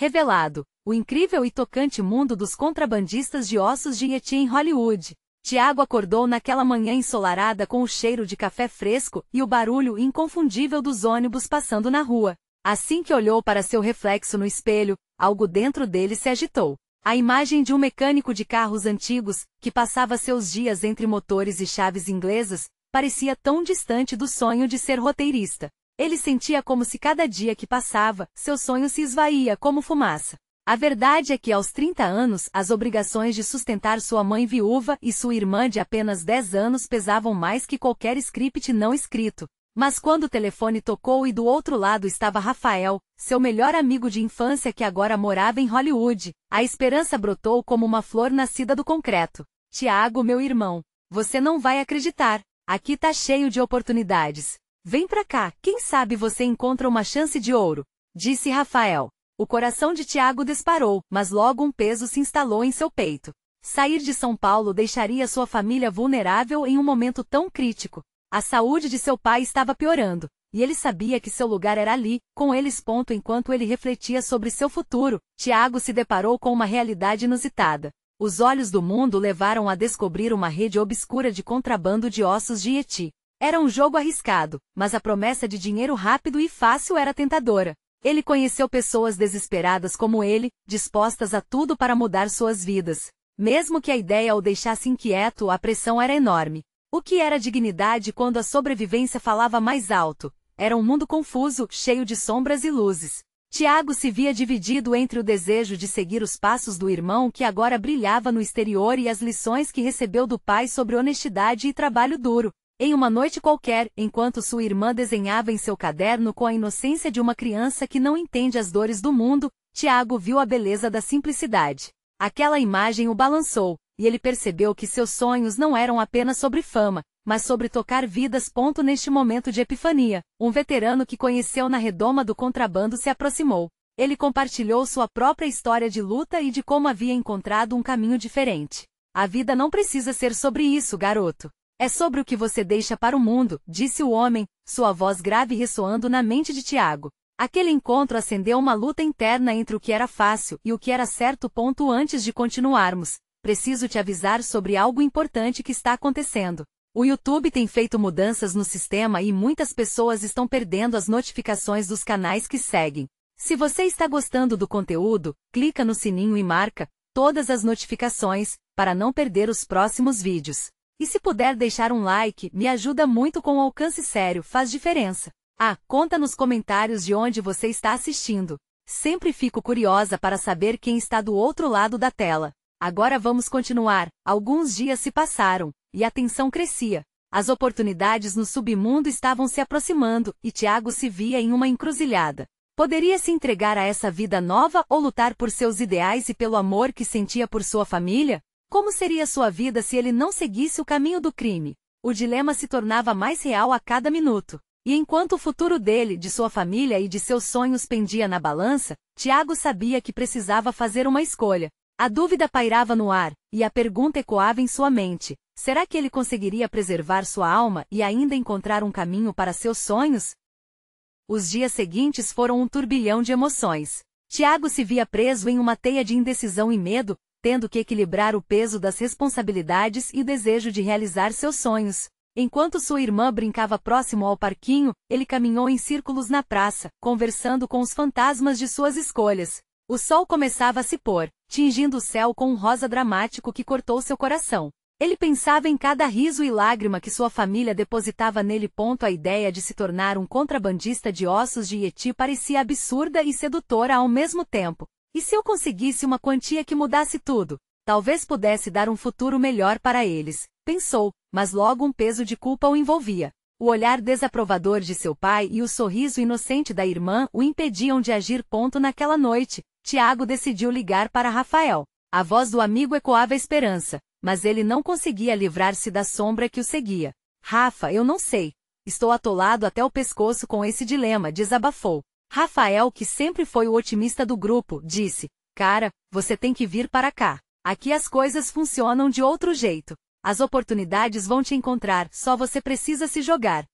Revelado, o incrível e tocante mundo dos contrabandistas de ossos de Yeti em Hollywood. Tiago acordou naquela manhã ensolarada com o cheiro de café fresco e o barulho inconfundível dos ônibus passando na rua. Assim que olhou para seu reflexo no espelho, algo dentro dele se agitou. A imagem de um mecânico de carros antigos, que passava seus dias entre motores e chaves inglesas, parecia tão distante do sonho de ser roteirista. Ele sentia como se cada dia que passava, seu sonho se esvaía como fumaça. A verdade é que aos 30 anos, as obrigações de sustentar sua mãe viúva e sua irmã de apenas 10 anos pesavam mais que qualquer script não escrito. Mas quando o telefone tocou e do outro lado estava Rafael, seu melhor amigo de infância que agora morava em Hollywood, a esperança brotou como uma flor nascida do concreto. Tiago, meu irmão, você não vai acreditar. Aqui tá cheio de oportunidades. Vem pra cá, quem sabe você encontra uma chance de ouro, disse Rafael. O coração de Tiago disparou, mas logo um peso se instalou em seu peito. Sair de São Paulo deixaria sua família vulnerável em um momento tão crítico. A saúde de seu pai estava piorando, e ele sabia que seu lugar era ali, com eles. Enquanto ele refletia sobre seu futuro, Tiago se deparou com uma realidade inusitada. Os olhos do mundo levaram a descobrir uma rede obscura de contrabando de ossos de Yeti. Era um jogo arriscado, mas a promessa de dinheiro rápido e fácil era tentadora. Ele conheceu pessoas desesperadas como ele, dispostas a tudo para mudar suas vidas. Mesmo que a ideia o deixasse inquieto, a pressão era enorme. O que era dignidade quando a sobrevivência falava mais alto? Era um mundo confuso, cheio de sombras e luzes. Tiago se via dividido entre o desejo de seguir os passos do irmão que agora brilhava no exterior e as lições que recebeu do pai sobre honestidade e trabalho duro. Em uma noite qualquer, enquanto sua irmã desenhava em seu caderno com a inocência de uma criança que não entende as dores do mundo, Tiago viu a beleza da simplicidade. Aquela imagem o balançou, e ele percebeu que seus sonhos não eram apenas sobre fama, mas sobre tocar vidas. Neste momento de epifania, um veterano que conheceu na redoma do contrabando se aproximou. Ele compartilhou sua própria história de luta e de como havia encontrado um caminho diferente. A vida não precisa ser sobre isso, garoto. É sobre o que você deixa para o mundo, disse o homem, sua voz grave ressoando na mente de Tiago. Aquele encontro acendeu uma luta interna entre o que era fácil e o que era certo. Antes de continuarmos, preciso te avisar sobre algo importante que está acontecendo. O YouTube tem feito mudanças no sistema e muitas pessoas estão perdendo as notificações dos canais que seguem. Se você está gostando do conteúdo, clica no sininho e marca todas as notificações, para não perder os próximos vídeos. E se puder deixar um like, me ajuda muito. Com alcance sério, faz diferença. Conta nos comentários de onde você está assistindo. Sempre fico curiosa para saber quem está do outro lado da tela. Agora vamos continuar. Alguns dias se passaram, e a tensão crescia. As oportunidades no submundo estavam se aproximando, e Tiago se via em uma encruzilhada. Poderia se entregar a essa vida nova ou lutar por seus ideais e pelo amor que sentia por sua família? Como seria sua vida se ele não seguisse o caminho do crime? O dilema se tornava mais real a cada minuto. E enquanto o futuro dele, de sua família e de seus sonhos pendia na balança, Tiago sabia que precisava fazer uma escolha. A dúvida pairava no ar, e a pergunta ecoava em sua mente. Será que ele conseguiria preservar sua alma e ainda encontrar um caminho para seus sonhos? Os dias seguintes foram um turbilhão de emoções. Tiago se via preso em uma teia de indecisão e medo, tendo que equilibrar o peso das responsabilidades e o desejo de realizar seus sonhos. Enquanto sua irmã brincava próximo ao parquinho, ele caminhou em círculos na praça, conversando com os fantasmas de suas escolhas. O sol começava a se pôr, tingindo o céu com um rosa dramático que cortou seu coração. Ele pensava em cada riso e lágrima que sua família depositava nele. A ideia de se tornar um contrabandista de ossos de Yeti parecia absurda e sedutora ao mesmo tempo. E se eu conseguisse uma quantia que mudasse tudo? Talvez pudesse dar um futuro melhor para eles, pensou, mas logo um peso de culpa o envolvia. O olhar desaprovador de seu pai e o sorriso inocente da irmã o impediam de agir. Naquela noite, Tiago decidiu ligar para Rafael. A voz do amigo ecoava a esperança, mas ele não conseguia livrar-se da sombra que o seguia. Rafa, eu não sei. Estou atolado até o pescoço com esse dilema, desabafou. Rafael, que sempre foi o otimista do grupo, disse: Cara, você tem que vir para cá. Aqui as coisas funcionam de outro jeito. As oportunidades vão te encontrar, só você precisa se jogar.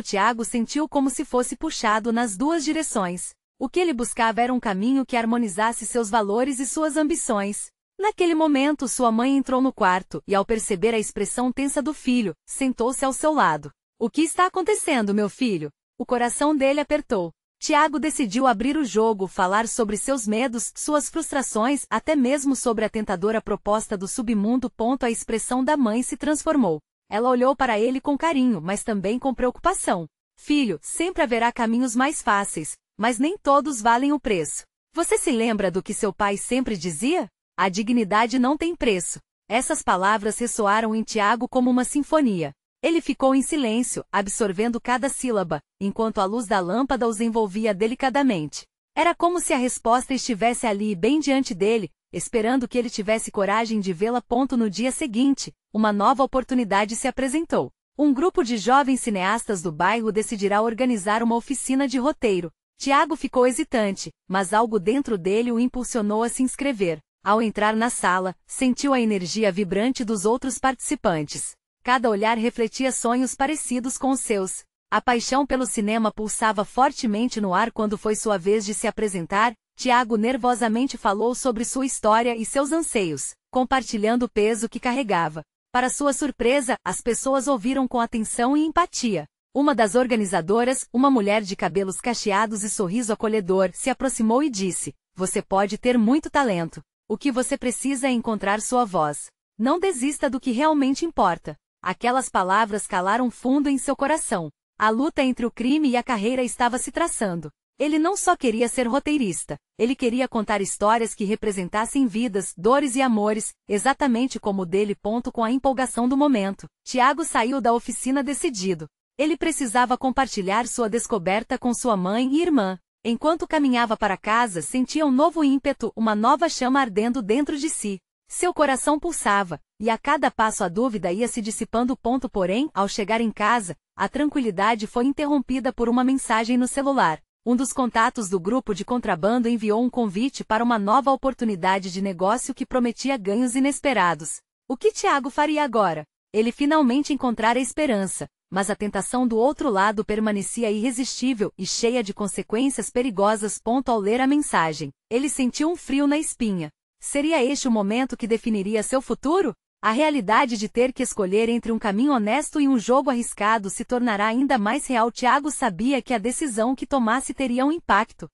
Tiago sentiu como se fosse puxado nas duas direções. O que ele buscava era um caminho que harmonizasse seus valores e suas ambições. Naquele momento, sua mãe entrou no quarto e, ao perceber a expressão tensa do filho, sentou-se ao seu lado. O que está acontecendo, meu filho? O coração dele apertou. Tiago decidiu abrir o jogo, falar sobre seus medos, suas frustrações, até mesmo sobre a tentadora proposta do submundo. A expressão da mãe se transformou. Ela olhou para ele com carinho, mas também com preocupação. Filho, sempre haverá caminhos mais fáceis, mas nem todos valem o preço. Você se lembra do que seu pai sempre dizia? A dignidade não tem preço. Essas palavras ressoaram em Tiago como uma sinfonia. Ele ficou em silêncio, absorvendo cada sílaba, enquanto a luz da lâmpada os envolvia delicadamente. Era como se a resposta estivesse ali, bem diante dele, esperando que ele tivesse coragem de vê-la. No dia seguinte, uma nova oportunidade se apresentou. Um grupo de jovens cineastas do bairro decidirá organizar uma oficina de roteiro. Tiago ficou hesitante, mas algo dentro dele o impulsionou a se inscrever. Ao entrar na sala, sentiu a energia vibrante dos outros participantes. Cada olhar refletia sonhos parecidos com os seus. A paixão pelo cinema pulsava fortemente no ar. Quando foi sua vez de se apresentar, Tiago nervosamente falou sobre sua história e seus anseios, compartilhando o peso que carregava. Para sua surpresa, as pessoas ouviram com atenção e empatia. Uma das organizadoras, uma mulher de cabelos cacheados e sorriso acolhedor, se aproximou e disse: "Você pode ter muito talento. O que você precisa é encontrar sua voz. Não desista do que realmente importa." Aquelas palavras calaram fundo em seu coração. A luta entre o crime e a carreira estava se traçando. Ele não só queria ser roteirista, ele queria contar histórias que representassem vidas, dores e amores, exatamente como o dele. Com a empolgação do momento, Tiago saiu da oficina decidido. Ele precisava compartilhar sua descoberta com sua mãe e irmã. Enquanto caminhava para casa, sentia um novo ímpeto, uma nova chama ardendo dentro de si. Seu coração pulsava, e a cada passo a dúvida ia se dissipando. Porém, ao chegar em casa, a tranquilidade foi interrompida por uma mensagem no celular. Um dos contatos do grupo de contrabando enviou um convite para uma nova oportunidade de negócio que prometia ganhos inesperados. O que Tiago faria agora? Ele finalmente encontrara esperança, mas a tentação do outro lado permanecia irresistível e cheia de consequências perigosas. Ao ler a mensagem, ele sentiu um frio na espinha. Seria este o momento que definiria seu futuro? A realidade de ter que escolher entre um caminho honesto e um jogo arriscado se tornará ainda mais real. Tiago sabia que a decisão que tomasse teria um impacto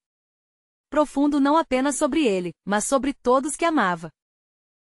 profundo não apenas sobre ele, mas sobre todos que amava.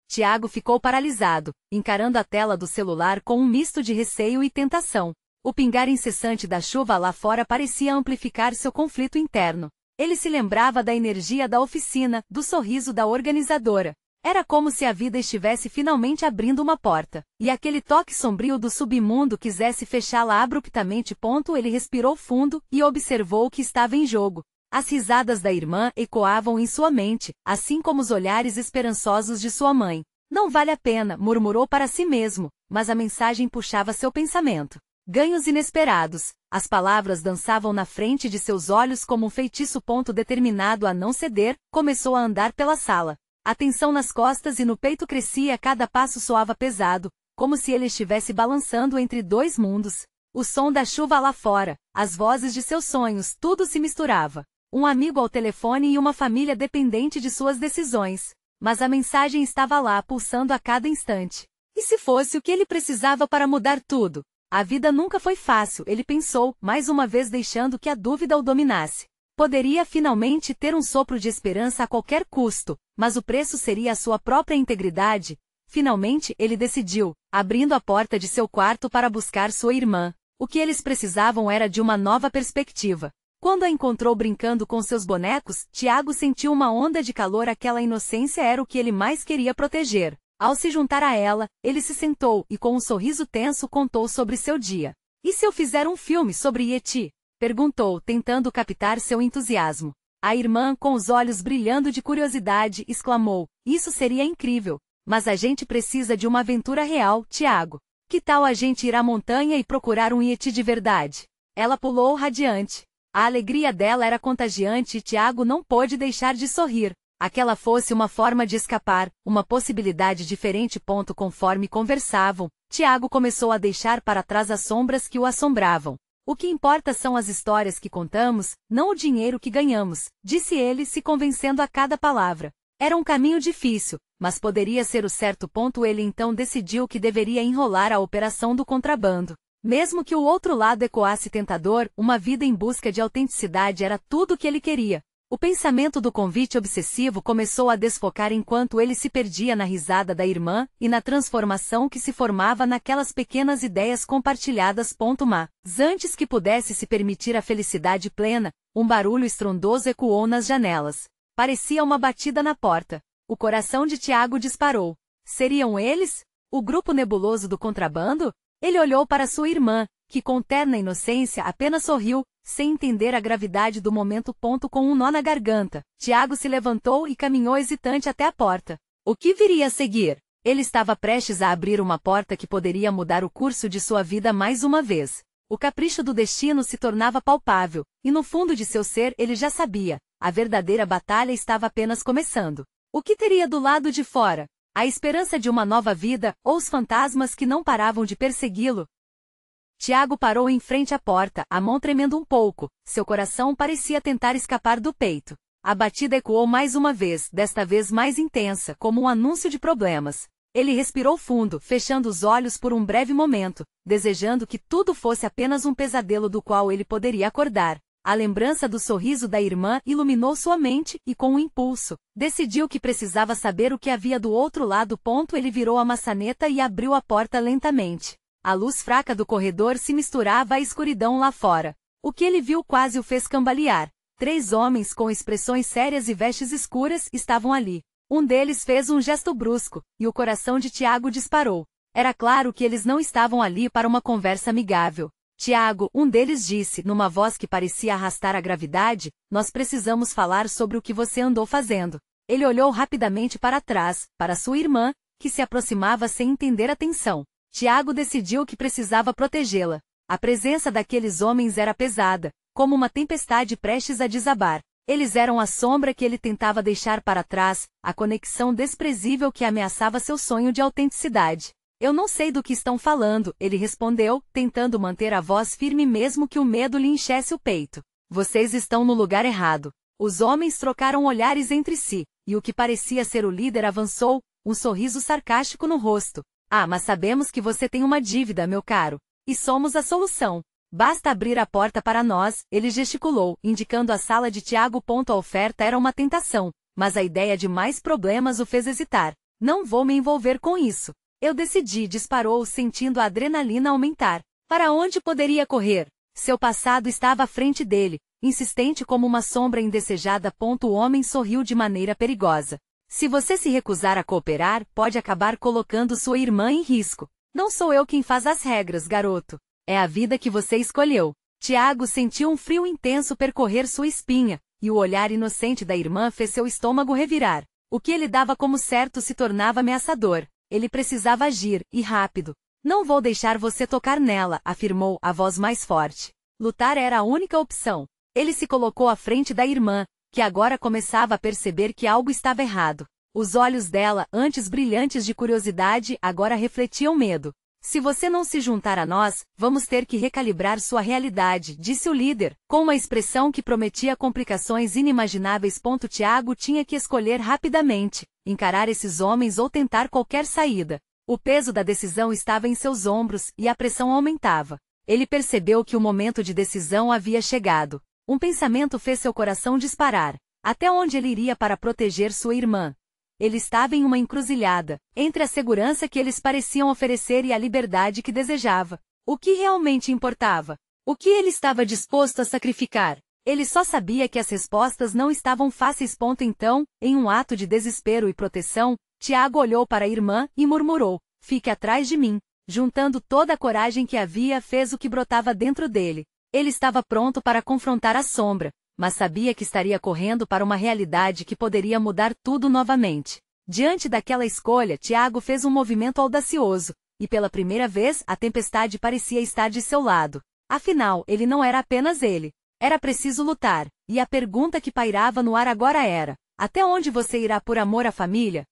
Tiago ficou paralisado, encarando a tela do celular com um misto de receio e tentação. O pingar incessante da chuva lá fora parecia amplificar seu conflito interno. Ele se lembrava da energia da oficina, do sorriso da organizadora. Era como se a vida estivesse finalmente abrindo uma porta, e aquele toque sombrio do submundo quisesse fechá-la abruptamente. Ele respirou fundo e observou o que estava em jogo. As risadas da irmã ecoavam em sua mente, assim como os olhares esperançosos de sua mãe. "Não vale a pena", murmurou para si mesmo, mas a mensagem puxava seu pensamento. Ganhos inesperados. As palavras dançavam na frente de seus olhos como um feitiço. Determinado a não ceder, começou a andar pela sala. A tensão nas costas e no peito crescia, cada passo soava pesado, como se ele estivesse balançando entre dois mundos. O som da chuva lá fora, as vozes de seus sonhos, tudo se misturava. Um amigo ao telefone e uma família dependente de suas decisões. Mas a mensagem estava lá, pulsando a cada instante. E se fosse o que ele precisava para mudar tudo? A vida nunca foi fácil, ele pensou, mais uma vez deixando que a dúvida o dominasse. Poderia finalmente ter um sopro de esperança a qualquer custo, mas o preço seria a sua própria integridade. Finalmente, ele decidiu, abrindo a porta de seu quarto para buscar sua irmã. O que eles precisavam era de uma nova perspectiva. Quando a encontrou brincando com seus bonecos, Tiago sentiu uma onda de calor. Aquela inocência era o que ele mais queria proteger. Ao se juntar a ela, ele se sentou e com um sorriso tenso contou sobre seu dia. "E se eu fizer um filme sobre Yeti?" perguntou, tentando captar seu entusiasmo. A irmã, com os olhos brilhando de curiosidade, exclamou: "Isso seria incrível! Mas a gente precisa de uma aventura real, Tiago. Que tal a gente ir à montanha e procurar um Yeti de verdade?" Ela pulou radiante. A alegria dela era contagiante e Tiago não pôde deixar de sorrir. Aquela fosse uma forma de escapar, uma possibilidade diferente. Conforme conversavam, Tiago começou a deixar para trás as sombras que o assombravam. O que importa são as histórias que contamos, não o dinheiro que ganhamos, disse ele, se convencendo a cada palavra. Era um caminho difícil, mas poderia ser o certo. Ele então decidiu que deveria enrolar a operação do contrabando. Mesmo que o outro lado ecoasse tentador, uma vida em busca de autenticidade era tudo o que ele queria. O pensamento do convite obsessivo começou a desfocar enquanto ele se perdia na risada da irmã e na transformação que se formava naquelas pequenas ideias compartilhadas. Mas antes que pudesse se permitir a felicidade plena, um barulho estrondoso ecoou nas janelas. Parecia uma batida na porta. O coração de Tiago disparou. Seriam eles? O grupo nebuloso do contrabando? Ele olhou para sua irmã, que com terna inocência apenas sorriu, sem entender a gravidade do momento. Com um nó na garganta, Tiago se levantou e caminhou hesitante até a porta. O que viria a seguir? Ele estava prestes a abrir uma porta que poderia mudar o curso de sua vida mais uma vez. O capricho do destino se tornava palpável, e no fundo de seu ser ele já sabia, a verdadeira batalha estava apenas começando. O que teria do lado de fora? A esperança de uma nova vida, ou os fantasmas que não paravam de persegui-lo? Tiago parou em frente à porta, a mão tremendo um pouco, seu coração parecia tentar escapar do peito. A batida ecoou mais uma vez, desta vez mais intensa, como um anúncio de problemas. Ele respirou fundo, fechando os olhos por um breve momento, desejando que tudo fosse apenas um pesadelo do qual ele poderia acordar. A lembrança do sorriso da irmã iluminou sua mente e, com um impulso, decidiu que precisava saber o que havia do outro lado. Ele virou a maçaneta e abriu a porta lentamente. A luz fraca do corredor se misturava à escuridão lá fora. O que ele viu quase o fez cambalear. 3 homens com expressões sérias e vestes escuras estavam ali. Um deles fez um gesto brusco, e o coração de Tiago disparou. Era claro que eles não estavam ali para uma conversa amigável. Tiago, um deles disse, numa voz que parecia arrastar a gravidade, nós precisamos falar sobre o que você andou fazendo. Ele olhou rapidamente para trás, para sua irmã, que se aproximava sem entender a tensão. Tiago decidiu que precisava protegê-la. A presença daqueles homens era pesada, como uma tempestade prestes a desabar. Eles eram a sombra que ele tentava deixar para trás, a conexão desprezível que ameaçava seu sonho de autenticidade. Eu não sei do que estão falando, ele respondeu, tentando manter a voz firme mesmo que o medo lhe enchesse o peito. Vocês estão no lugar errado. Os homens trocaram olhares entre si, e o que parecia ser o líder avançou, um sorriso sarcástico no rosto. Ah, mas sabemos que você tem uma dívida, meu caro. E somos a solução. Basta abrir a porta para nós, ele gesticulou, indicando a sala de Tiago. A oferta era uma tentação, mas a ideia de mais problemas o fez hesitar. Não vou me envolver com isso. Eu decidi, disparou, sentindo a adrenalina aumentar. Para onde poderia correr? Seu passado estava à frente dele, insistente como uma sombra indesejada. O homem sorriu de maneira perigosa. Se você se recusar a cooperar, pode acabar colocando sua irmã em risco. Não sou eu quem faz as regras, garoto. É a vida que você escolheu. Tiago sentiu um frio intenso percorrer sua espinha, e o olhar inocente da irmã fez seu estômago revirar. O que ele dava como certo se tornava ameaçador. Ele precisava agir, e rápido. Não vou deixar você tocar nela, afirmou, a voz mais forte. Lutar era a única opção. Ele se colocou à frente da irmã, que agora começava a perceber que algo estava errado. Os olhos dela, antes brilhantes de curiosidade, agora refletiam medo. Se você não se juntar a nós, vamos ter que recalibrar sua realidade, disse o líder, com uma expressão que prometia complicações inimagináveis. Tiago tinha que escolher rapidamente, encarar esses homens ou tentar qualquer saída. O peso da decisão estava em seus ombros, e a pressão aumentava. Ele percebeu que o momento de decisão havia chegado. Um pensamento fez seu coração disparar. Até onde ele iria para proteger sua irmã? Ele estava em uma encruzilhada, entre a segurança que eles pareciam oferecer e a liberdade que desejava. O que realmente importava? O que ele estava disposto a sacrificar? Ele só sabia que as respostas não estavam fáceis. Então, em um ato de desespero e proteção, Tiago olhou para a irmã e murmurou, fique atrás de mim. Juntando toda a coragem que havia, fez o que brotava dentro dele. Ele estava pronto para confrontar a sombra, mas sabia que estaria correndo para uma realidade que poderia mudar tudo novamente. Diante daquela escolha, Tiago fez um movimento audacioso, e pela primeira vez a tempestade parecia estar de seu lado. Afinal, ele não era apenas ele. Era preciso lutar, e a pergunta que pairava no ar agora era: até onde você irá por amor à família?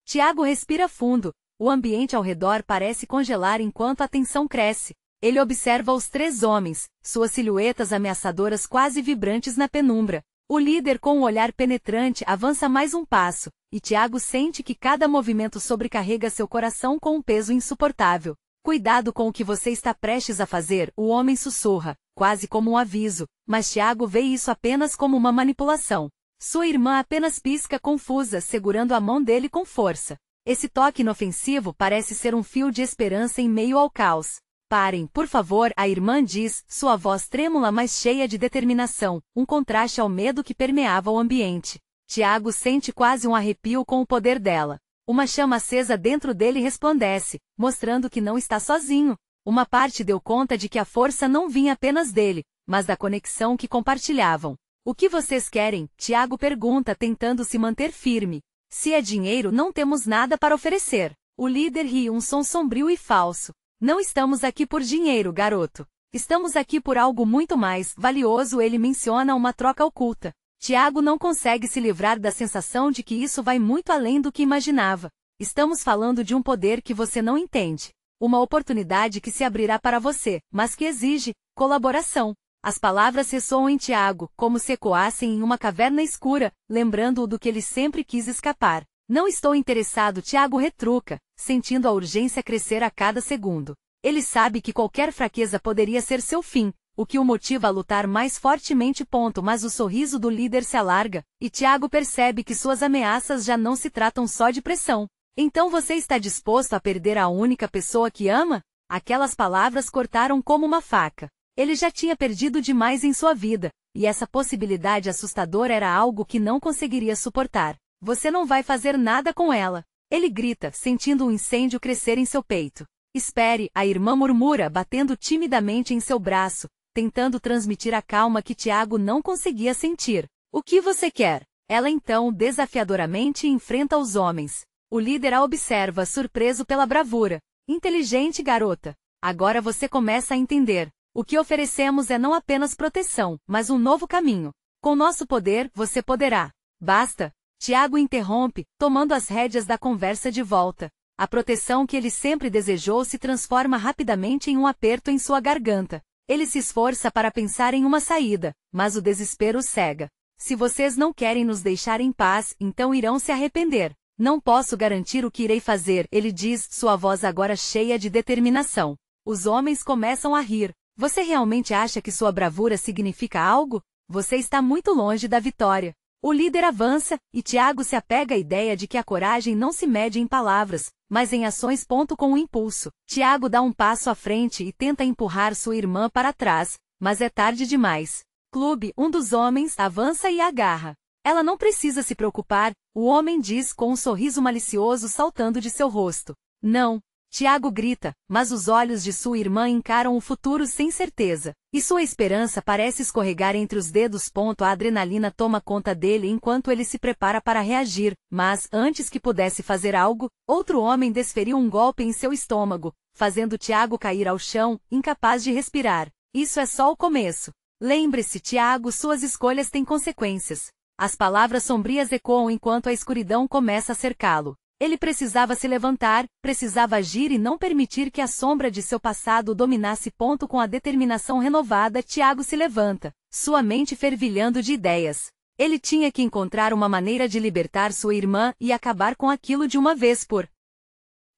Tiago respira fundo, o ambiente ao redor parece congelar enquanto a tensão cresce. Ele observa os três homens, suas silhuetas ameaçadoras quase vibrantes na penumbra. O líder com um olhar penetrante avança mais um passo, e Tiago sente que cada movimento sobrecarrega seu coração com um peso insuportável. Cuidado com o que você está prestes a fazer, o homem sussurra, quase como um aviso, mas Tiago vê isso apenas como uma manipulação. Sua irmã apenas pisca confusa, segurando a mão dele com força. Esse toque inofensivo parece ser um fio de esperança em meio ao caos. Parem, por favor, a irmã diz, sua voz trêmula mas cheia de determinação, um contraste ao medo que permeava o ambiente. Tiago sente quase um arrepio com o poder dela. Uma chama acesa dentro dele resplandece, mostrando que não está sozinho. Uma parte deu conta de que a força não vinha apenas dele, mas da conexão que compartilhavam. O que vocês querem? Tiago pergunta, tentando se manter firme. Se é dinheiro, não temos nada para oferecer. O líder ri, um som sombrio e falso. Não estamos aqui por dinheiro, garoto. Estamos aqui por algo muito mais valioso. Ele menciona uma troca oculta. Tiago não consegue se livrar da sensação de que isso vai muito além do que imaginava. Estamos falando de um poder que você não entende. Uma oportunidade que se abrirá para você, mas que exige colaboração. As palavras ressoam em Tiago, como se ecoassem em uma caverna escura, lembrando-o do que ele sempre quis escapar. Não estou interessado, Tiago retruca, sentindo a urgência crescer a cada segundo. Ele sabe que qualquer fraqueza poderia ser seu fim, o que o motiva a lutar mais fortemente. Mas o sorriso do líder se alarga, e Tiago percebe que suas ameaças já não se tratam só de pressão. Então você está disposto a perder a única pessoa que ama? Aquelas palavras cortaram como uma faca. Ele já tinha perdido demais em sua vida, e essa possibilidade assustadora era algo que não conseguiria suportar. Você não vai fazer nada com ela. Ele grita, sentindo um incêndio crescer em seu peito. Espere, a irmã murmura, batendo timidamente em seu braço, tentando transmitir a calma que Tiago não conseguia sentir. O que você quer? Ela então, desafiadoramente, enfrenta os homens. O líder a observa, surpreso pela bravura. Inteligente, garota. Agora você começa a entender. O que oferecemos é não apenas proteção, mas um novo caminho. Com nosso poder, você poderá. Basta. Tiago interrompe, tomando as rédeas da conversa de volta. A proteção que ele sempre desejou se transforma rapidamente em um aperto em sua garganta. Ele se esforça para pensar em uma saída, mas o desespero o cega. Se vocês não querem nos deixar em paz, então irão se arrepender. Não posso garantir o que irei fazer, ele diz, sua voz agora cheia de determinação. Os homens começam a rir. Você realmente acha que sua bravura significa algo? Você está muito longe da vitória. O líder avança, e Tiago se apega à ideia de que a coragem não se mede em palavras, mas em ações. Com um impulso, Tiago dá um passo à frente e tenta empurrar sua irmã para trás, mas é tarde demais. Clube, um dos homens, avança e a agarra. Ela não precisa se preocupar, o homem diz com um sorriso malicioso saltando de seu rosto. Não. Tiago grita, mas os olhos de sua irmã encaram o futuro sem certeza, e sua esperança parece escorregar entre os dedos. A adrenalina toma conta dele enquanto ele se prepara para reagir, mas, antes que pudesse fazer algo, outro homem desferiu um golpe em seu estômago, fazendo Tiago cair ao chão, incapaz de respirar. Isso é só o começo. Lembre-se, Tiago, suas escolhas têm consequências. As palavras sombrias ecoam enquanto a escuridão começa a cercá-lo. Ele precisava se levantar, precisava agir e não permitir que a sombra de seu passado o dominasse. Com a determinação renovada, Tiago se levanta, sua mente fervilhando de ideias. Ele tinha que encontrar uma maneira de libertar sua irmã e acabar com aquilo de uma vez por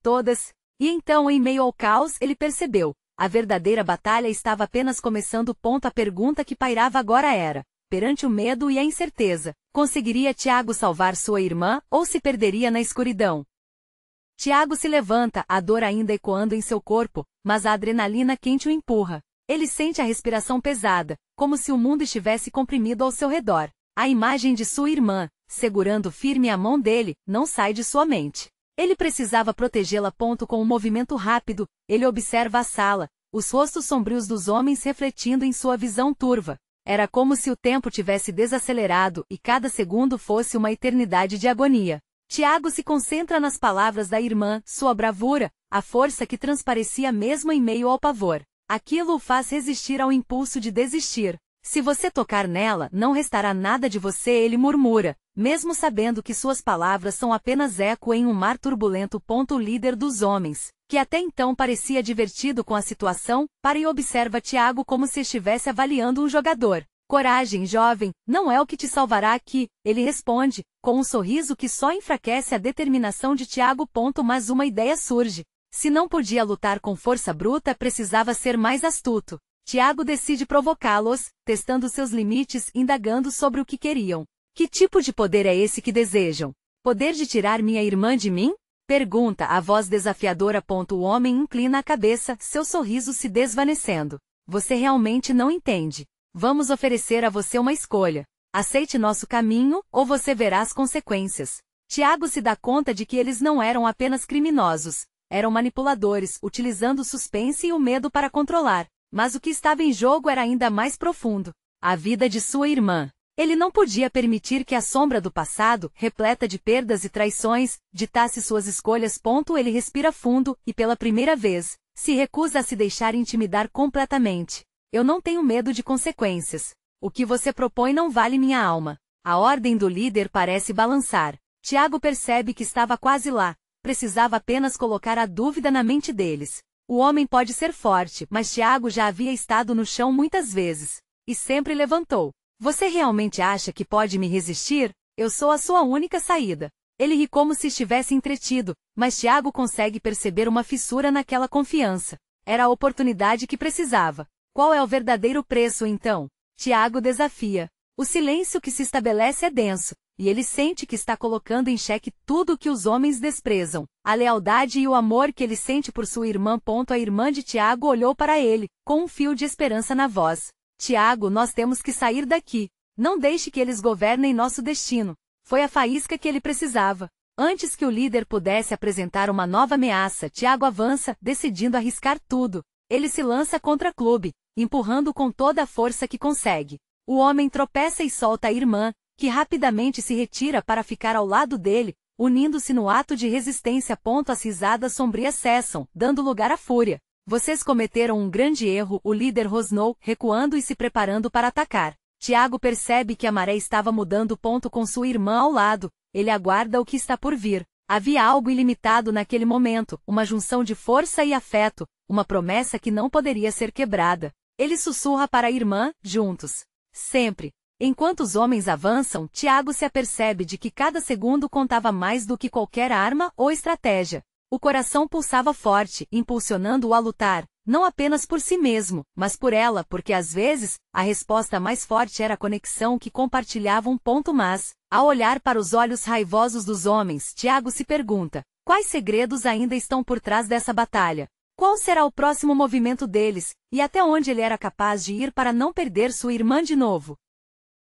todas. E então, em meio ao caos, ele percebeu. A verdadeira batalha estava apenas começando. A pergunta que pairava agora era: perante o medo e a incerteza, conseguiria Tiago salvar sua irmã, ou se perderia na escuridão? Tiago se levanta, a dor ainda ecoando em seu corpo, mas a adrenalina quente o empurra. Ele sente a respiração pesada, como se o mundo estivesse comprimido ao seu redor. A imagem de sua irmã, segurando firme a mão dele, não sai de sua mente. Ele precisava protegê-la. Com um movimento rápido, ele observa a sala, os rostos sombrios dos homens refletindo em sua visão turva. Era como se o tempo tivesse desacelerado e cada segundo fosse uma eternidade de agonia. Tiago se concentra nas palavras da irmã, sua bravura, a força que transparecia mesmo em meio ao pavor. Aquilo o faz resistir ao impulso de desistir. Se você tocar nela, não restará nada de você, ele murmura, mesmo sabendo que suas palavras são apenas eco em um mar turbulento. O líder dos homens, que até então parecia divertido com a situação, para e observa Tiago como se estivesse avaliando um jogador. Coragem, jovem, não é o que te salvará aqui, ele responde, com um sorriso que só enfraquece a determinação de Tiago. Mas uma ideia surge. Se não podia lutar com força bruta, precisava ser mais astuto. Tiago decide provocá-los, testando seus limites, indagando sobre o que queriam. Que tipo de poder é esse que desejam? Poder de tirar minha irmã de mim? Pergunta a voz desafiadora. O homem inclina a cabeça, seu sorriso se desvanecendo. Você realmente não entende. Vamos oferecer a você uma escolha. Aceite nosso caminho, ou você verá as consequências. Tiago se dá conta de que eles não eram apenas criminosos. Eram manipuladores, utilizando o suspense e o medo para controlar. Mas o que estava em jogo era ainda mais profundo. A vida de sua irmã. Ele não podia permitir que a sombra do passado, repleta de perdas e traições, ditasse suas escolhas. Ele respira fundo, e pela primeira vez, se recusa a se deixar intimidar completamente. Eu não tenho medo de consequências. O que você propõe não vale minha alma. A ordem do líder parece balançar. Tiago percebe que estava quase lá. Precisava apenas colocar a dúvida na mente deles. O homem pode ser forte, mas Tiago já havia estado no chão muitas vezes. E sempre levantou. Você realmente acha que pode me resistir? Eu sou a sua única saída. Ele ri como se estivesse entretido, mas Tiago consegue perceber uma fissura naquela confiança. Era a oportunidade que precisava. Qual é o verdadeiro preço então? Tiago desafia. O silêncio que se estabelece é denso, e ele sente que está colocando em xeque tudo o que os homens desprezam. A lealdade e o amor que ele sente por sua irmã. A irmã de Tiago olhou para ele, com um fio de esperança na voz. Tiago, nós temos que sair daqui. Não deixe que eles governem nosso destino. Foi a faísca que ele precisava. Antes que o líder pudesse apresentar uma nova ameaça, Tiago avança, decidindo arriscar tudo. Ele se lança contra o clube, empurrando com toda a força que consegue. O homem tropeça e solta a irmã, que rapidamente se retira para ficar ao lado dele, unindo-se no ato de resistência. As risadas sombrias cessam, dando lugar à fúria. Vocês cometeram um grande erro, o líder rosnou, recuando e se preparando para atacar. Tiago percebe que a maré estava mudando. Com sua irmã ao lado, ele aguarda o que está por vir. Havia algo ilimitado naquele momento, uma junção de força e afeto, uma promessa que não poderia ser quebrada. Ele sussurra para a irmã, juntos. Sempre. Enquanto os homens avançam, Tiago se apercebe de que cada segundo contava mais do que qualquer arma ou estratégia. O coração pulsava forte, impulsionando-o a lutar, não apenas por si mesmo, mas por ela, porque às vezes, a resposta mais forte era a conexão que compartilhavam. Mas, ao olhar para os olhos raivosos dos homens, Tiago se pergunta, quais segredos ainda estão por trás dessa batalha? Qual será o próximo movimento deles, e até onde ele era capaz de ir para não perder sua irmã de novo?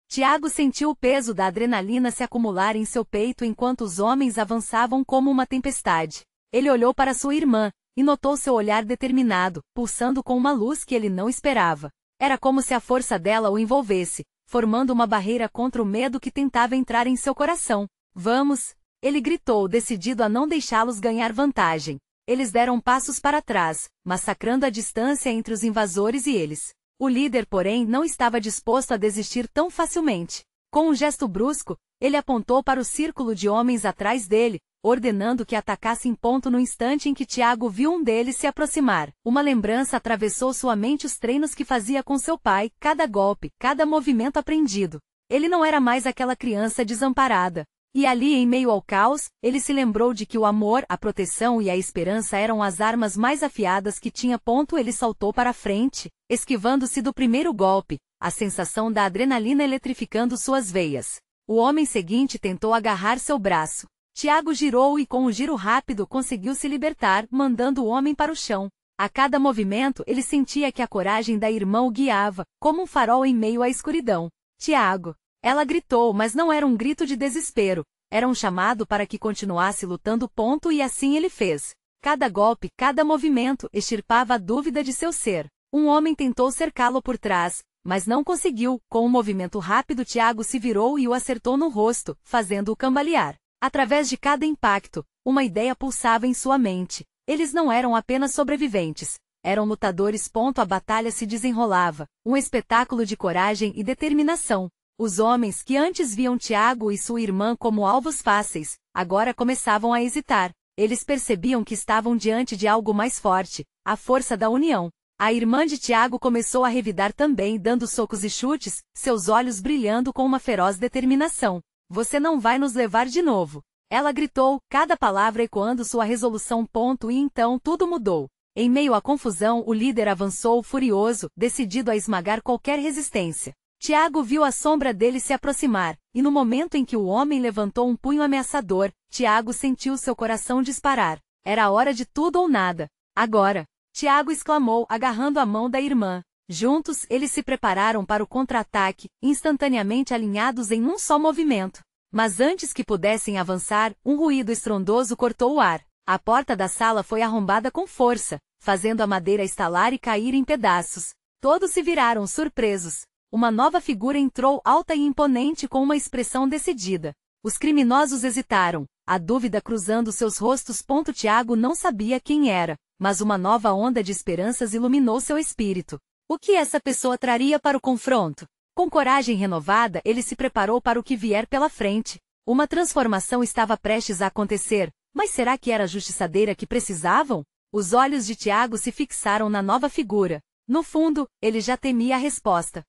Tiago sentiu o peso da adrenalina se acumular em seu peito enquanto os homens avançavam como uma tempestade. Ele olhou para sua irmã, e notou seu olhar determinado, pulsando com uma luz que ele não esperava. Era como se a força dela o envolvesse, formando uma barreira contra o medo que tentava entrar em seu coração. Vamos! Ele gritou, decidido a não deixá-los ganhar vantagem. Eles deram passos para trás, massacrando a distância entre os invasores e eles. O líder, porém, não estava disposto a desistir tão facilmente. Com um gesto brusco, ele apontou para o círculo de homens atrás dele, ordenando que atacassem. No instante em que Tiago viu um deles se aproximar, uma lembrança atravessou sua mente: os treinos que fazia com seu pai, cada golpe, cada movimento aprendido. Ele não era mais aquela criança desamparada. E ali, em meio ao caos, ele se lembrou de que o amor, a proteção e a esperança eram as armas mais afiadas que tinha. Ele saltou para a frente, esquivando-se do primeiro golpe, a sensação da adrenalina eletrificando suas veias. O homem seguinte tentou agarrar seu braço. Tiago girou e com um giro rápido conseguiu se libertar, mandando o homem para o chão. A cada movimento ele sentia que a coragem da irmã o guiava, como um farol em meio à escuridão. Tiago! Ela gritou, mas não era um grito de desespero. Era um chamado para que continuasse lutando. E assim ele fez. Cada golpe, cada movimento, extirpava a dúvida de seu ser. Um homem tentou cercá-lo por trás, mas não conseguiu. Com um movimento rápido, Tiago se virou e o acertou no rosto, fazendo-o cambalear. Através de cada impacto, uma ideia pulsava em sua mente. Eles não eram apenas sobreviventes. Eram lutadores. A batalha se desenrolava. Um espetáculo de coragem e determinação. Os homens que antes viam Tiago e sua irmã como alvos fáceis, agora começavam a hesitar. Eles percebiam que estavam diante de algo mais forte, a força da união. A irmã de Tiago começou a revidar também, dando socos e chutes, seus olhos brilhando com uma feroz determinação. Você não vai nos levar de novo. Ela gritou, cada palavra ecoando sua resolução. E então tudo mudou. Em meio à confusão, o líder avançou furioso, decidido a esmagar qualquer resistência. Tiago viu a sombra dele se aproximar, e no momento em que o homem levantou um punho ameaçador, Tiago sentiu seu coração disparar. Era a hora de tudo ou nada. Agora! Tiago exclamou, agarrando a mão da irmã. Juntos, eles se prepararam para o contra-ataque, instantaneamente alinhados em um só movimento. Mas antes que pudessem avançar, um ruído estrondoso cortou o ar. A porta da sala foi arrombada com força, fazendo a madeira estalar e cair em pedaços. Todos se viraram surpresos. Uma nova figura entrou, alta e imponente, com uma expressão decidida. Os criminosos hesitaram, a dúvida cruzando seus rostos. Tiago não sabia quem era, mas uma nova onda de esperanças iluminou seu espírito. O que essa pessoa traria para o confronto? Com coragem renovada, ele se preparou para o que vier pela frente. Uma transformação estava prestes a acontecer, mas será que era a justiçadeira que precisavam? Os olhos de Tiago se fixaram na nova figura. No fundo, ele já temia a resposta.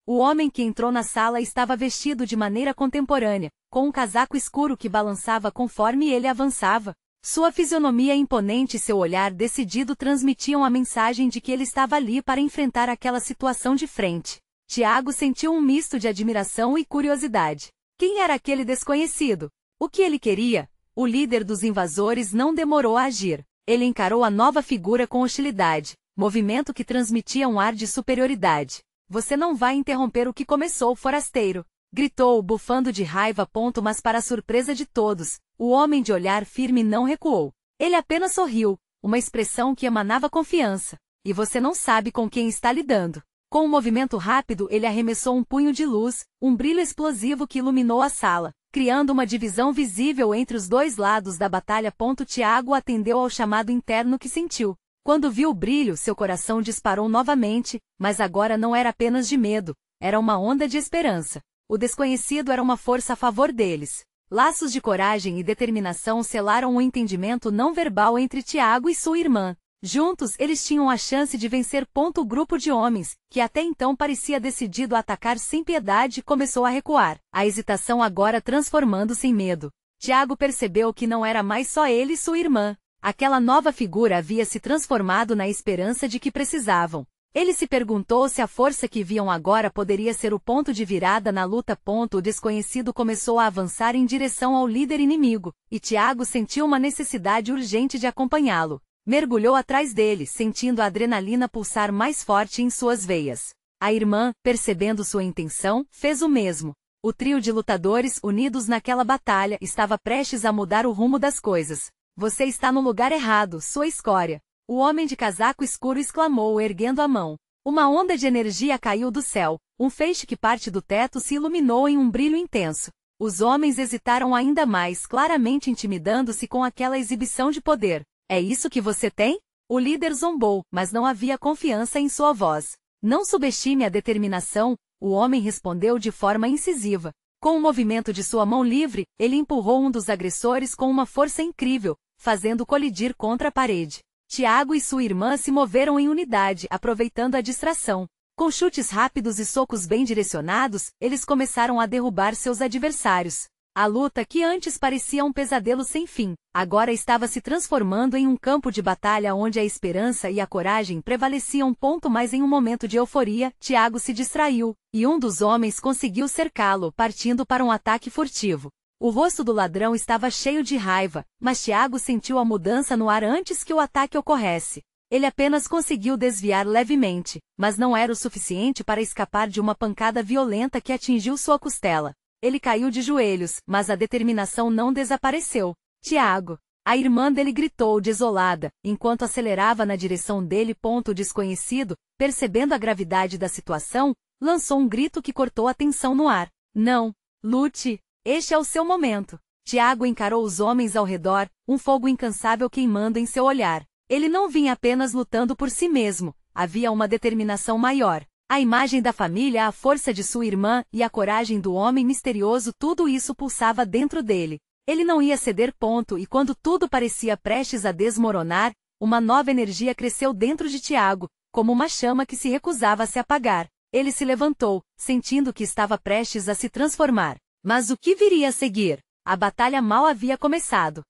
O homem que entrou na sala estava vestido de maneira contemporânea, com um casaco escuro que balançava conforme ele avançava. Sua fisionomia imponente e seu olhar decidido transmitiam a mensagem de que ele estava ali para enfrentar aquela situação de frente. Tiago sentiu um misto de admiração e curiosidade. Quem era aquele desconhecido? O que ele queria? O líder dos invasores não demorou a agir. Ele encarou a nova figura com hostilidade, movimento que transmitia um ar de superioridade. Você não vai interromper o que começou, forasteiro! Gritou, bufando de raiva. Mas para a surpresa de todos, o homem de olhar firme não recuou. Ele apenas sorriu, uma expressão que emanava confiança. E você não sabe com quem está lidando. Com um movimento rápido, ele arremessou um punho de luz, um brilho explosivo que iluminou a sala, criando uma divisão visível entre os dois lados da batalha. Tiago atendeu ao chamado interno que sentiu. Quando viu o brilho, seu coração disparou novamente, mas agora não era apenas de medo, era uma onda de esperança. O desconhecido era uma força a favor deles. Laços de coragem e determinação selaram um entendimento não verbal entre Tiago e sua irmã. Juntos, eles tinham a chance de vencer. O grupo de homens, que até então parecia decidido a atacar sem piedade, começou a recuar, a hesitação agora transformando-se em medo. Tiago percebeu que não era mais só ele e sua irmã. Aquela nova figura havia se transformado na esperança de que precisavam. Ele se perguntou se a força que viam agora poderia ser o ponto de virada na luta. O desconhecido começou a avançar em direção ao líder inimigo, e Tiago sentiu uma necessidade urgente de acompanhá-lo. Mergulhou atrás dele, sentindo a adrenalina pulsar mais forte em suas veias. A irmã, percebendo sua intenção, fez o mesmo. O trio de lutadores, unidos naquela batalha, estava prestes a mudar o rumo das coisas. Você está no lugar errado, sua escória. O homem de casaco escuro exclamou, erguendo a mão. Uma onda de energia caiu do céu. Um feixe que parte do teto se iluminou em um brilho intenso. Os homens hesitaram ainda mais, claramente intimidando-se com aquela exibição de poder. É isso que você tem? O líder zombou, mas não havia confiança em sua voz. Não subestime a determinação, o homem respondeu de forma incisiva. Com um movimento de sua mão livre, ele empurrou um dos agressores com uma força incrível, fazendo colidir contra a parede. Tiago e sua irmã se moveram em unidade, aproveitando a distração. Com chutes rápidos e socos bem direcionados, eles começaram a derrubar seus adversários. A luta, que antes parecia um pesadelo sem fim, agora estava se transformando em um campo de batalha onde a esperança e a coragem prevaleciam. Mas em um momento de euforia, Tiago se distraiu, e um dos homens conseguiu cercá-lo, partindo para um ataque furtivo. O rosto do ladrão estava cheio de raiva, mas Tiago sentiu a mudança no ar antes que o ataque ocorresse. Ele apenas conseguiu desviar levemente, mas não era o suficiente para escapar de uma pancada violenta que atingiu sua costela. Ele caiu de joelhos, mas a determinação não desapareceu. Tiago! A irmã dele gritou desolada, enquanto acelerava na direção dele. O desconhecido, percebendo a gravidade da situação, lançou um grito que cortou a tensão no ar. Não! Lute! Este é o seu momento. Tiago encarou os homens ao redor, um fogo incansável queimando em seu olhar. Ele não vinha apenas lutando por si mesmo, havia uma determinação maior. A imagem da família, a força de sua irmã e a coragem do homem misterioso, tudo isso pulsava dentro dele. Ele não ia ceder. E quando tudo parecia prestes a desmoronar, uma nova energia cresceu dentro de Tiago, como uma chama que se recusava a se apagar. Ele se levantou, sentindo que estava prestes a se transformar. Mas o que viria a seguir? A batalha mal havia começado.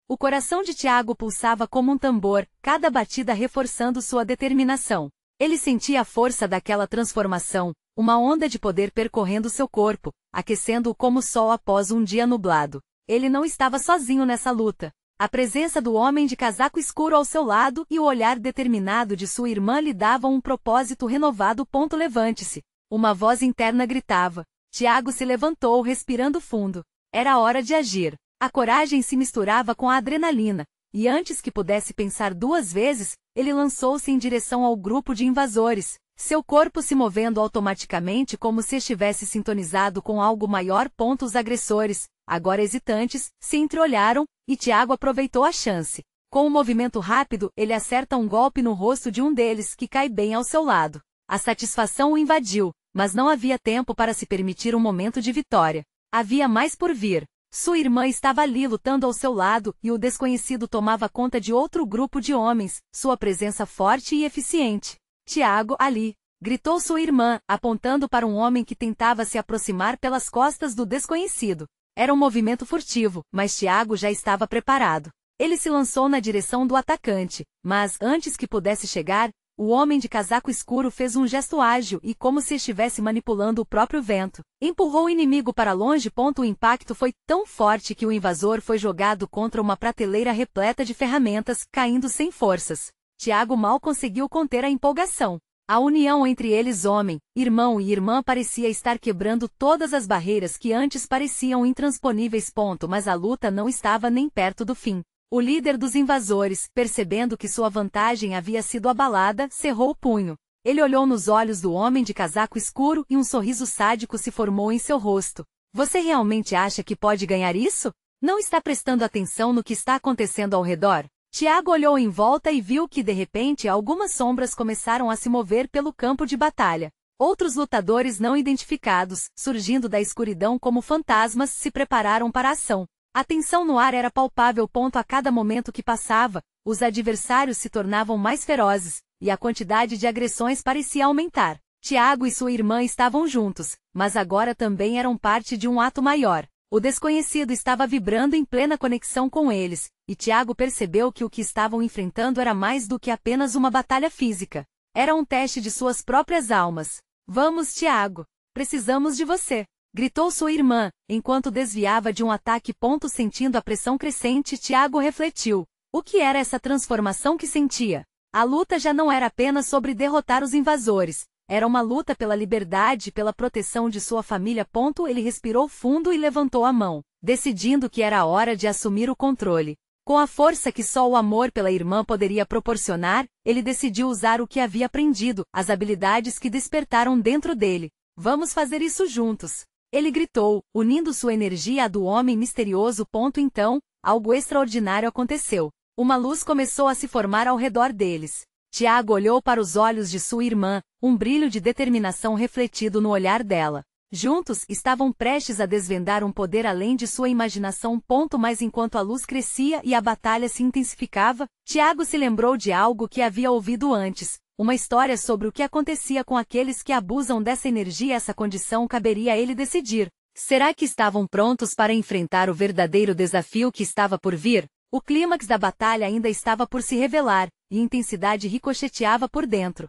O coração de Tiago pulsava como um tambor, cada batida reforçando sua determinação. Ele sentia a força daquela transformação, uma onda de poder percorrendo seu corpo, aquecendo-o como o sol após um dia nublado. Ele não estava sozinho nessa luta. A presença do homem de casaco escuro ao seu lado e o olhar determinado de sua irmã lhe davam um propósito renovado. Levante-se. Uma voz interna gritava. Tiago se levantou, respirando fundo. Era hora de agir. A coragem se misturava com a adrenalina, e antes que pudesse pensar duas vezes, ele lançou-se em direção ao grupo de invasores, seu corpo se movendo automaticamente como se estivesse sintonizado com algo maior. Os agressores, agora hesitantes, se entreolharam, e Tiago aproveitou a chance. Com um movimento rápido, ele acerta um golpe no rosto de um deles que cai bem ao seu lado. A satisfação o invadiu, mas não havia tempo para se permitir um momento de vitória. Havia mais por vir. Sua irmã estava ali lutando ao seu lado e o desconhecido tomava conta de outro grupo de homens, sua presença forte e eficiente. Tiago, ali! Gritou sua irmã, apontando para um homem que tentava se aproximar pelas costas do desconhecido. Era um movimento furtivo, mas Tiago já estava preparado. Ele se lançou na direção do atacante, mas, antes que pudesse chegar, o homem de casaco escuro fez um gesto ágil e, como se estivesse manipulando o próprio vento, empurrou o inimigo para longe. O impacto foi tão forte que o invasor foi jogado contra uma prateleira repleta de ferramentas, caindo sem forças. Tiago mal conseguiu conter a empolgação. A união entre eles, homem, irmão e irmã, parecia estar quebrando todas as barreiras que antes pareciam intransponíveis. Mas a luta não estava nem perto do fim. O líder dos invasores, percebendo que sua vantagem havia sido abalada, cerrou o punho. Ele olhou nos olhos do homem de casaco escuro e um sorriso sádico se formou em seu rosto. Você realmente acha que pode ganhar isso? Não está prestando atenção no que está acontecendo ao redor? Tiago olhou em volta e viu que de repente algumas sombras começaram a se mover pelo campo de batalha. Outros lutadores não identificados, surgindo da escuridão como fantasmas, se prepararam para a ação. A tensão no ar era palpável. A cada momento que passava, os adversários se tornavam mais ferozes, e a quantidade de agressões parecia aumentar. Tiago e sua irmã estavam juntos, mas agora também eram parte de um ato maior. O desconhecido estava vibrando em plena conexão com eles, e Tiago percebeu que o que estavam enfrentando era mais do que apenas uma batalha física. Era um teste de suas próprias almas. Vamos, Tiago! Precisamos de você! Gritou sua irmã, enquanto desviava de um ataque. Sentindo a pressão crescente, Tiago refletiu. O que era essa transformação que sentia? A luta já não era apenas sobre derrotar os invasores. Era uma luta pela liberdade e pela proteção de sua família. Ele respirou fundo e levantou a mão, decidindo que era a hora de assumir o controle. Com a força que só o amor pela irmã poderia proporcionar, ele decidiu usar o que havia aprendido, as habilidades que despertaram dentro dele. Vamos fazer isso juntos! Ele gritou, unindo sua energia à do homem misterioso. Então, algo extraordinário aconteceu. Uma luz começou a se formar ao redor deles. Tiago olhou para os olhos de sua irmã, um brilho de determinação refletido no olhar dela. Juntos, estavam prestes a desvendar um poder além de sua imaginação. Mas enquanto a luz crescia e a batalha se intensificava, Tiago se lembrou de algo que havia ouvido antes. Uma história sobre o que acontecia com aqueles que abusam dessa energia. Essa condição caberia a ele decidir. Será que estavam prontos para enfrentar o verdadeiro desafio que estava por vir? O clímax da batalha ainda estava por se revelar, e intensidade ricocheteava por dentro.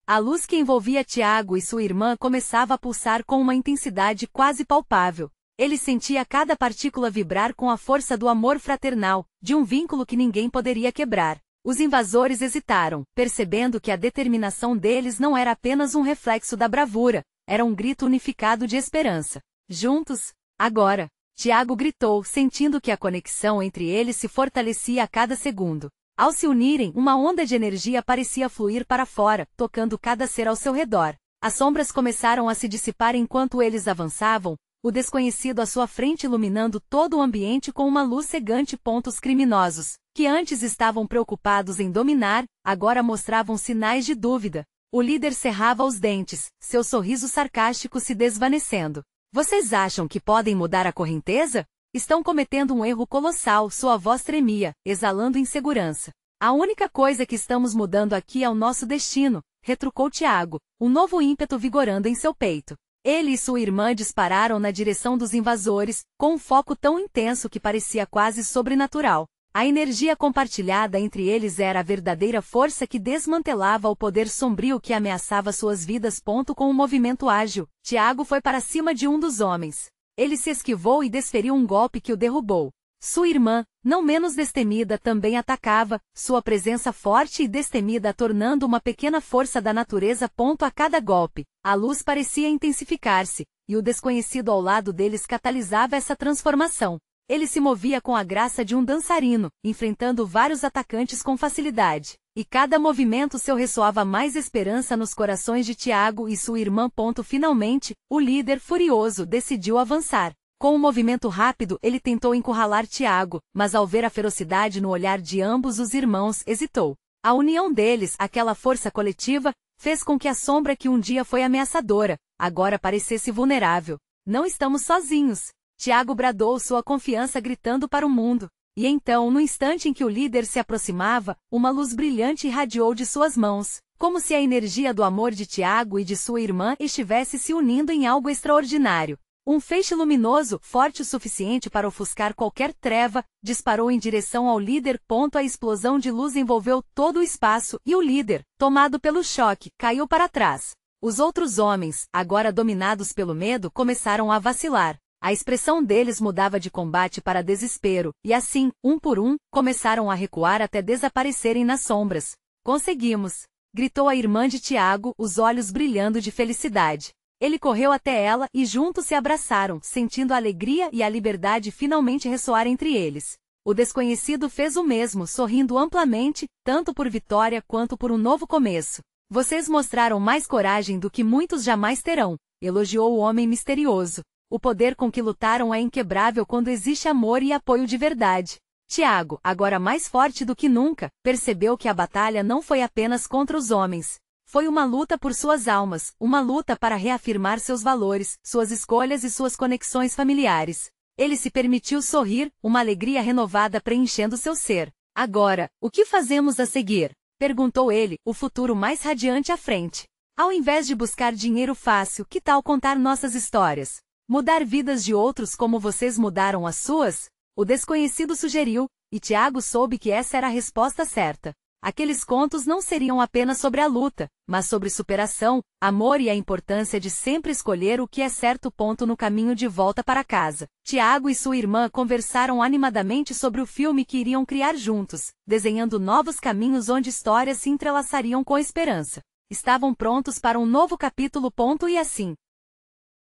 A luz que envolvia Tiago e sua irmã começava a pulsar com uma intensidade quase palpável. Ele sentia cada partícula vibrar com a força do amor fraternal, de um vínculo que ninguém poderia quebrar. Os invasores hesitaram, percebendo que a determinação deles não era apenas um reflexo da bravura, era um grito unificado de esperança. Juntos, agora! Tiago gritou, sentindo que a conexão entre eles se fortalecia a cada segundo. Ao se unirem, uma onda de energia parecia fluir para fora, tocando cada ser ao seu redor. As sombras começaram a se dissipar enquanto eles avançavam, o desconhecido à sua frente iluminando todo o ambiente com uma luz cegante. Os criminosos, que antes estavam preocupados em dominar, agora mostravam sinais de dúvida. O líder cerrava os dentes, seu sorriso sarcástico se desvanecendo. Vocês acham que podem mudar a correnteza? Estão cometendo um erro colossal, sua voz tremia, exalando insegurança. A única coisa que estamos mudando aqui é o nosso destino, retrucou Tiago, um novo ímpeto vigorando em seu peito. Ele e sua irmã dispararam na direção dos invasores, com um foco tão intenso que parecia quase sobrenatural. A energia compartilhada entre eles era a verdadeira força que desmantelava o poder sombrio que ameaçava suas vidas. Com um movimento ágil, Tiago foi para cima de um dos homens. Ele se esquivou e desferiu um golpe que o derrubou. Sua irmã, não menos destemida, também atacava, sua presença forte e destemida tornando uma pequena força da natureza. A cada golpe, a luz parecia intensificar-se, e o desconhecido ao lado deles catalisava essa transformação. Ele se movia com a graça de um dançarino, enfrentando vários atacantes com facilidade. E cada movimento seu ressoava mais esperança nos corações de Tiago e sua irmã. Finalmente, o líder furioso decidiu avançar. Com um movimento rápido, ele tentou encurralar Tiago, mas ao ver a ferocidade no olhar de ambos os irmãos, hesitou. A união deles, aquela força coletiva, fez com que a sombra que um dia foi ameaçadora, agora parecesse vulnerável. Não estamos sozinhos. Tiago bradou sua confiança gritando para o mundo. E então, no instante em que o líder se aproximava, uma luz brilhante irradiou de suas mãos, como se a energia do amor de Tiago e de sua irmã estivesse se unindo em algo extraordinário. Um feixe luminoso, forte o suficiente para ofuscar qualquer treva, disparou em direção ao líder. A explosão de luz envolveu todo o espaço e o líder, tomado pelo choque, caiu para trás. Os outros homens, agora dominados pelo medo, começaram a vacilar. A expressão deles mudava de combate para desespero, e assim, um por um, começaram a recuar até desaparecerem nas sombras. Conseguimos! Gritou a irmã de Tiago, os olhos brilhando de felicidade. Ele correu até ela e juntos se abraçaram, sentindo a alegria e a liberdade finalmente ressoar entre eles. O desconhecido fez o mesmo, sorrindo amplamente, tanto por vitória quanto por um novo começo. Vocês mostraram mais coragem do que muitos jamais terão, elogiou o homem misterioso. O poder com que lutaram é inquebrável quando existe amor e apoio de verdade. Tiago, agora mais forte do que nunca, percebeu que a batalha não foi apenas contra os homens. Foi uma luta por suas almas, uma luta para reafirmar seus valores, suas escolhas e suas conexões familiares. Ele se permitiu sorrir, uma alegria renovada preenchendo seu ser. Agora, o que fazemos a seguir? Perguntou ele, o futuro mais radiante à frente. Ao invés de buscar dinheiro fácil, que tal contar nossas histórias? Mudar vidas de outros como vocês mudaram as suas? O desconhecido sugeriu, e Tiago soube que essa era a resposta certa. Aqueles contos não seriam apenas sobre a luta, mas sobre superação, amor e a importância de sempre escolher o que é certo. No caminho de volta para casa, Tiago e sua irmã conversaram animadamente sobre o filme que iriam criar juntos, desenhando novos caminhos onde histórias se entrelaçariam com esperança. Estavam prontos para um novo capítulo. E assim,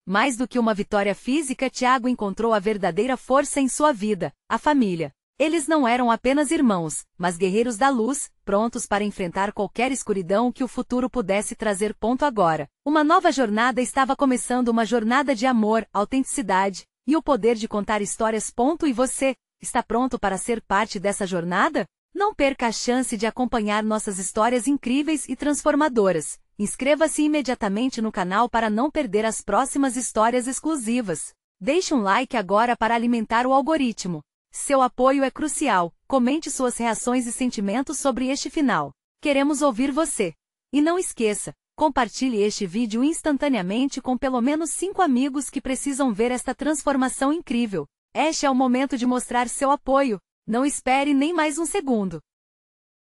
mais do que uma vitória física, Tiago encontrou a verdadeira força em sua vida, a família. Eles não eram apenas irmãos, mas guerreiros da luz, prontos para enfrentar qualquer escuridão que o futuro pudesse trazer. Agora, uma nova jornada estava começando, uma jornada de amor, autenticidade, e o poder de contar histórias. E você, está pronto para ser parte dessa jornada? Não perca a chance de acompanhar nossas histórias incríveis e transformadoras. Inscreva-se imediatamente no canal para não perder as próximas histórias exclusivas. Deixe um like agora para alimentar o algoritmo. Seu apoio é crucial. Comente suas reações e sentimentos sobre este final. Queremos ouvir você. E não esqueça, compartilhe este vídeo instantaneamente com pelo menos 5 amigos que precisam ver esta transformação incrível. Este é o momento de mostrar seu apoio. Não espere nem mais um segundo.